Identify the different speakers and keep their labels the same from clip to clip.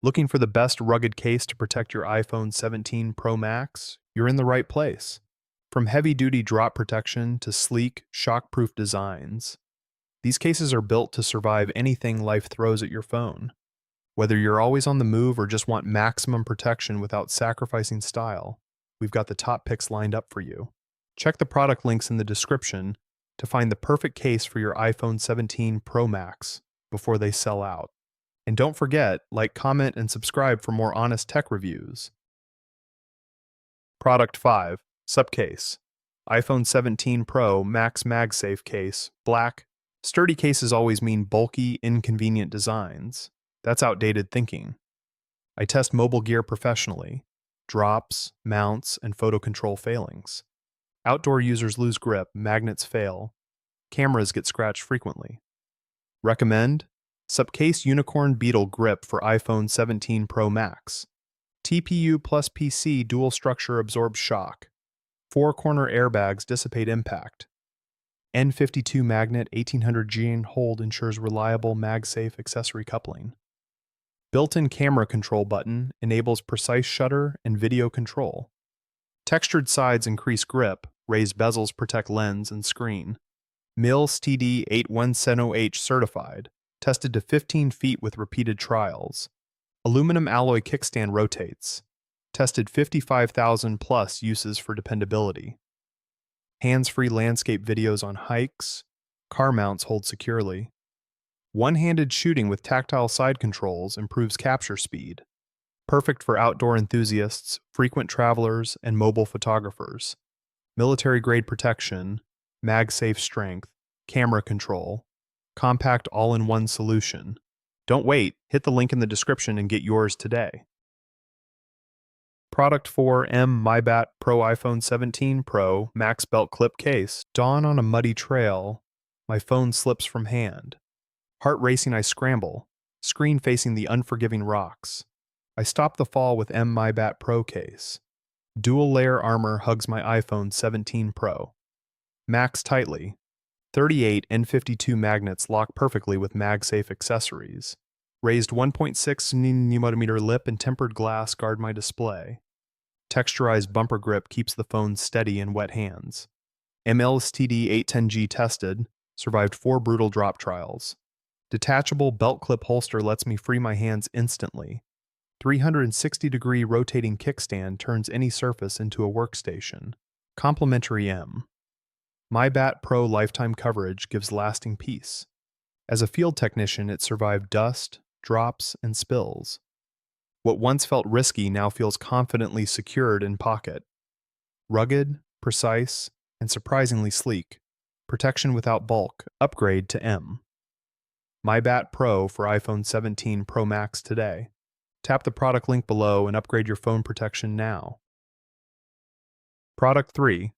Speaker 1: Looking for the best rugged case to protect your iPhone 17 Pro Max? You're in the right place. From heavy-duty drop protection to sleek, shock-proof designs, these cases are built to survive anything life throws at your phone. Whether you're always on the move or just want maximum protection without sacrificing style, we've got the top picks lined up for you. Check the product links in the description to find the perfect case for your iPhone 17 Pro Max before they sell out. And don't forget, like, comment, and subscribe for more honest tech reviews. Product 5. Subcase. iPhone 17 Pro Max MagSafe case, black. Sturdy cases always mean bulky, inconvenient designs. That's outdated thinking. I test mobile gear professionally. Drops, mounts, and photo control failings. Outdoor users lose grip, magnets fail. Cameras get scratched frequently. Recommend Subcase Unicorn Beetle Grip for iPhone 17 Pro Max. TPU plus PC dual structure absorbs shock. 4-corner airbags dissipate impact. N52 magnet 1800G hold ensures reliable MagSafe accessory coupling. Built-in camera control button enables precise shutter and video control. Textured sides increase grip, raised bezels protect lens and screen. Mills TD 810H certified, tested to 15 feet with repeated trials. Aluminum alloy kickstand rotates, tested 55,000 plus uses for dependability. Hands-free landscape videos on hikes, car mounts hold securely. One-handed shooting with tactile side controls improves capture speed. Perfect for outdoor enthusiasts, frequent travelers, and mobile photographers. Military-grade protection, MagSafe strength, camera control, compact all-in-one solution. Don't wait, hit the link in the description and get yours today. Product 4M MyBat Pro iPhone 17 Pro Max Belt Clip Case. Dawn on a muddy trail, my phone slips from hand. Heart racing, I scramble, screen facing the unforgiving rocks. I stop the fall with MyBat Pro case. Dual layer armor hugs my iPhone 17 Pro. Max tightly. 38 N52 magnets lock perfectly with MagSafe accessories. Raised 1.6 mm lip and tempered glass guard my display. Texturized bumper grip keeps the phone steady in wet hands. MLSTD 810G tested, survived 4 brutal drop trials. Detachable belt clip holster lets me free my hands instantly. 360-degree rotating kickstand turns any surface into a workstation. Complimentary M. MyBat Pro lifetime coverage gives lasting peace. As a field technician, it survived dust, drops, and spills. What once felt risky now feels confidently secured in pocket. Rugged, precise, and surprisingly sleek. Protection without bulk. Upgrade to M. MyBat Pro for iPhone 17 Pro Max today. Tap the product link below and upgrade your phone protection now. Product 3.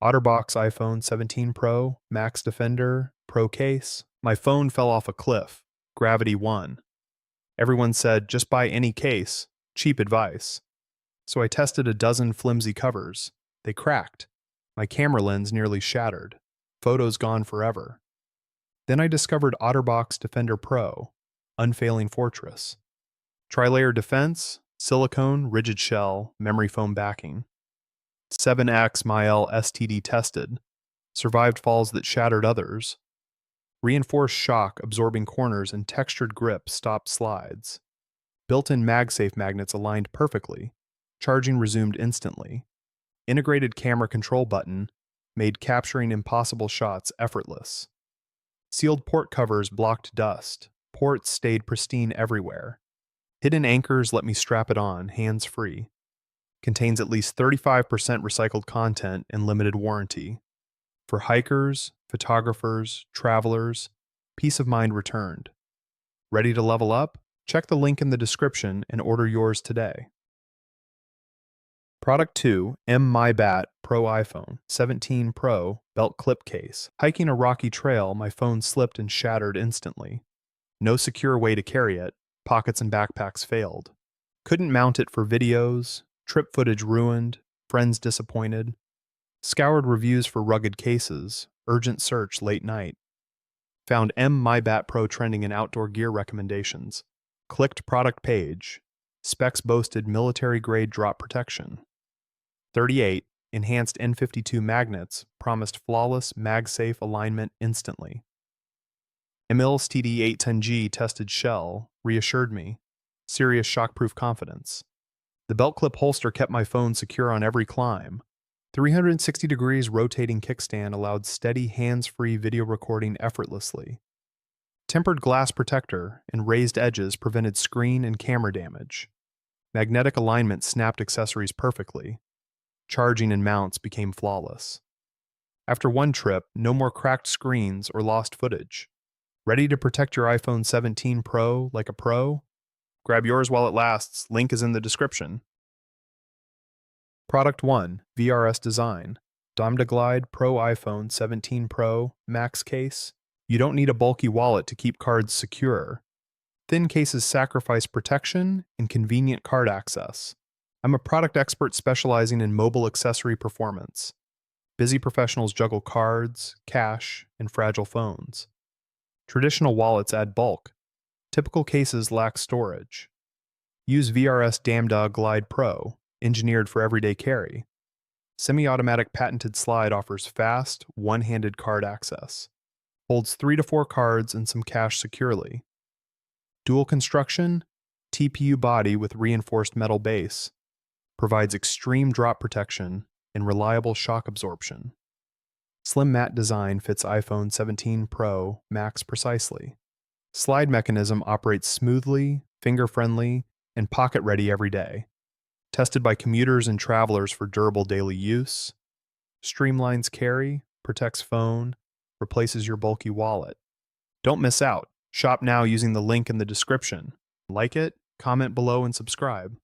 Speaker 1: OtterBox iPhone 17 Pro Max Defender Pro Case. My phone fell off a cliff. Gravity won. Everyone said, just buy any case. Cheap advice. So I tested a dozen flimsy covers. They cracked. My camera lens nearly shattered. Photos gone forever. Then I discovered OtterBox Defender Pro, unfailing fortress. Tri-layer defense, silicone, rigid shell, memory foam backing. 7X MyL STD tested, survived falls that shattered others. Reinforced shock absorbing corners and textured grip stopped slides. Built-in MagSafe magnets aligned perfectly, charging resumed instantly. Integrated camera control button made capturing impossible shots effortless. Sealed port covers blocked dust. Ports stayed pristine everywhere. Hidden anchors let me strap it on, hands-free. Contains at least 35% recycled content and limited warranty. For hikers, photographers, travelers, peace of mind returned. Ready to level up? Check the link in the description and order yours today. Product 2, MyBat Pro iPhone 17 Pro Belt Clip Case. Hiking a rocky trail, my phone slipped and shattered instantly. No secure way to carry it, pockets and backpacks failed. Couldn't mount it for videos, trip footage ruined, friends disappointed. Scoured reviews for rugged cases, urgent search late night. Found MyBat Pro trending in outdoor gear recommendations. Clicked product page. Specs boasted military-grade drop protection. 38. Enhanced N52 magnets promised flawless MagSafe alignment instantly. Emil's TD810G tested shell reassured me. Serious shockproof confidence. The belt clip holster kept my phone secure on every climb. 360 degrees rotating kickstand allowed steady hands-free video recording effortlessly. Tempered glass protector and raised edges prevented screen and camera damage. Magnetic alignment snapped accessories perfectly. Charging and mounts became flawless. After one trip, no more cracked screens or lost footage. Ready to protect your iPhone 17 Pro like a pro? Grab yours while it lasts. Link is in the description. Product 1. VRS Design. Glide Pro iPhone 17 Pro Max Case. You don't need a bulky wallet to keep cards secure. Thin cases sacrifice protection and convenient card access. I'm a product expert specializing in mobile accessory performance. Busy professionals juggle cards, cash, and fragile phones. Traditional wallets add bulk. Typical cases lack storage. Use VRS Glide Pro, engineered for everyday carry. Semi-automatic patented slide offers fast, one-handed card access. Holds 3 to 4 cards and some cash securely. Dual construction, TPU body with reinforced metal base. Provides extreme drop protection and reliable shock absorption. Slim matte design fits iPhone 17 Pro Max precisely. Slide mechanism operates smoothly, finger-friendly, and pocket-ready every day. Tested by commuters and travelers for durable daily use. Streamlines carry, protects phone, replaces your bulky wallet. Don't miss out. Shop now using the link in the description. Like it, comment below, and subscribe.